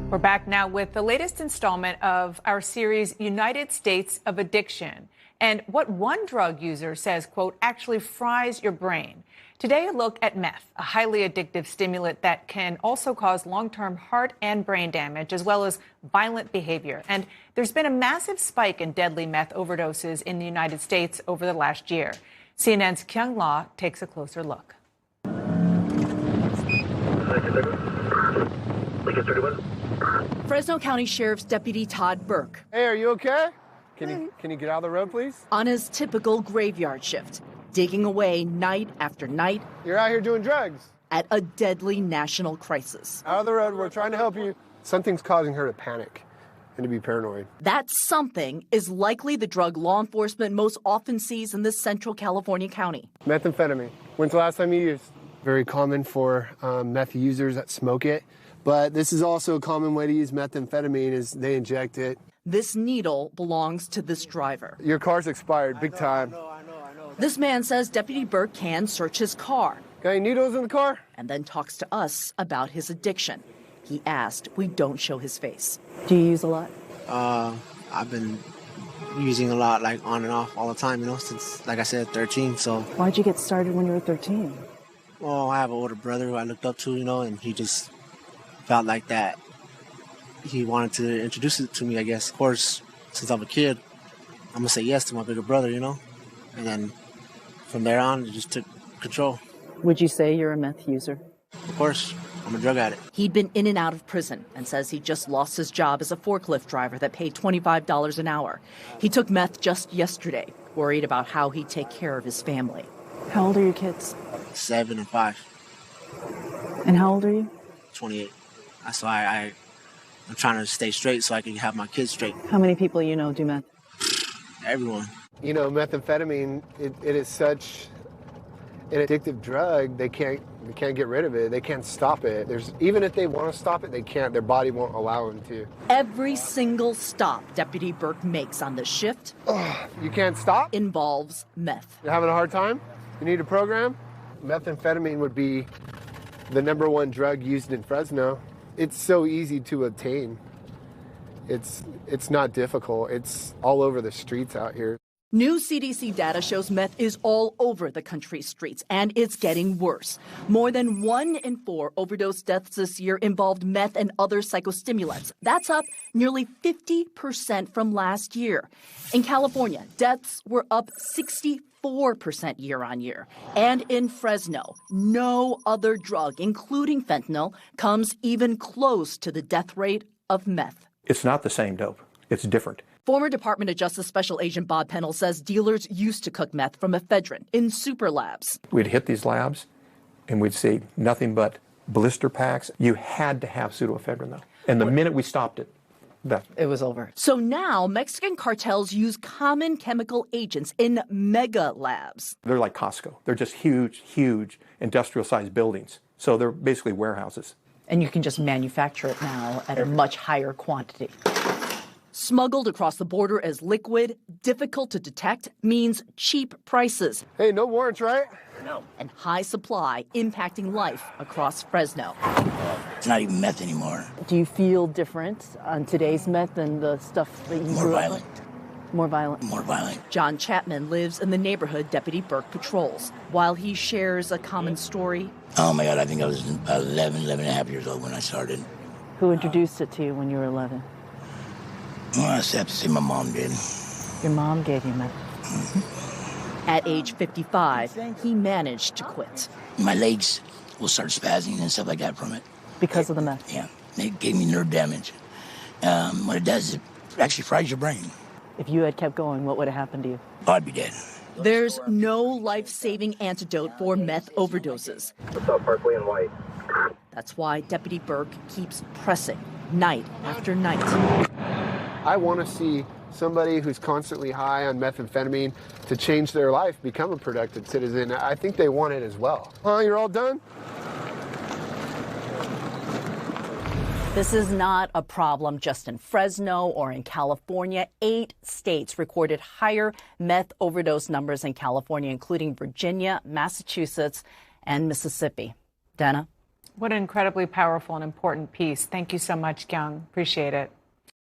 We're back now with the latest installment of our series, United States of Addiction, and what one drug user says, quote, actually fries your brain. Today, a look at meth, a highly addictive stimulant that can also cause long-term heart and brain damage, as well as violent behavior. And there's been a massive spike in deadly meth overdoses in the United States over the last year. CNN's Kyung Lah takes a closer look. Fresno County Sheriff's Deputy Todd Burk. Hey, are you okay? Can you get out of the road, please? On his typical graveyard shift, digging away night after night. You're out here doing drugs. At a deadly national crisis. Out of the road, we're trying to help you. Something's causing her to panic and to be paranoid. That something is likely the drug law enforcement most often sees in this central California county. Methamphetamine. When's the last time you used? Very common for meth users that smoke it. But this is also a common way to use methamphetamine is they inject it. This needle belongs to this driver. Your car's expired, big time. I know. This man says Deputy Burk can search his car. Got any needles in the car? And then talks to us about his addiction. He asked we don't show his face. Do you use a lot? I've been using a lot, like on and off all the time, since, like I said, 13, so. Why'd you get started when you were 13? Well, I have an older brother who I looked up to, and he just felt like that. He wanted to introduce it to me, I guess. Of course, since I'm a kid, I'm gonna say yes to my bigger brother, And then from there on, it just took control. Would you say you're a meth user? Of course, I'm a drug addict. He'd been in and out of prison and says he just lost his job as a forklift driver that paid $25 an hour. He took meth just yesterday, worried about how he'd take care of his family. How old are your kids? 7 and 5. And how old are you? 28. So I'm trying to stay straight so I can have my kids straight. How many people you know do meth? Everyone. Methamphetamine, it is such an addictive drug, they can't get rid of it. They can't stop it. Even if they want to stop it, they can't. Their body won't allow them to. Every single stop Deputy Burk makes on the shift you can't stop? Involves meth. You're having a hard time? You need a program? Methamphetamine would be the #1 drug used in Fresno. It's so easy to obtain. It's not difficult. It's all over the streets out here. New CDC data shows meth is all over the country's streets, and it's getting worse. More than 1 in 4 overdose deaths this year involved meth and other psychostimulants. That's up nearly 50% from last year. In California, deaths were up 64% year on year. And in Fresno, no other drug, including fentanyl, comes even close to the death rate of meth. It's not the same dope. It's different. Former Department of Justice Special Agent Bob Pennell says dealers used to cook meth from ephedrine in super labs. We'd hit these labs, and we'd see nothing but blister packs. You had to have pseudoephedrine, though. And the minute we stopped it, it was over. So now Mexican cartels use common chemical agents in mega labs. They're like Costco. They're just huge industrial-sized buildings. So they're basically warehouses. And you can just manufacture it now at a much higher quantity. Smuggled across the border as liquid, difficult to detect, means cheap prices. Hey, no warrants, right? No. And high supply impacting life across Fresno. It's not even meth anymore. Do you feel different on today's meth than the stuff that you More violent. More violent? More violent. John Chapman lives in the neighborhood Deputy Burk patrols. While he shares a common story. Oh my God, I think I was about 11 and a half years old when I started. Who introduced it to you when you were 11? Well, I have to say my mom did. Your mom gave you meth? Mm-hmm. At age 55, he managed to quit. My legs will start spazzing and stuff like that from it. Because of the meth? Yeah. It gave me nerve damage. What it does is it actually fries your brain. If you had kept going, what would have happened to you? I'd be dead. There's no life-saving antidote for meth overdoses. What's up, Parkway and White? That's why Deputy Burk keeps pressing night after night. I want to see somebody who's constantly high on methamphetamine to change their life, become a productive citizen. I think they want it as well. You're all done? This is not a problem just in Fresno or in California. 8 states recorded higher meth overdose numbers in California, including Virginia, Massachusetts, and Mississippi. Dana? What an incredibly powerful and important piece. Thank you so much, Kyung. Appreciate it.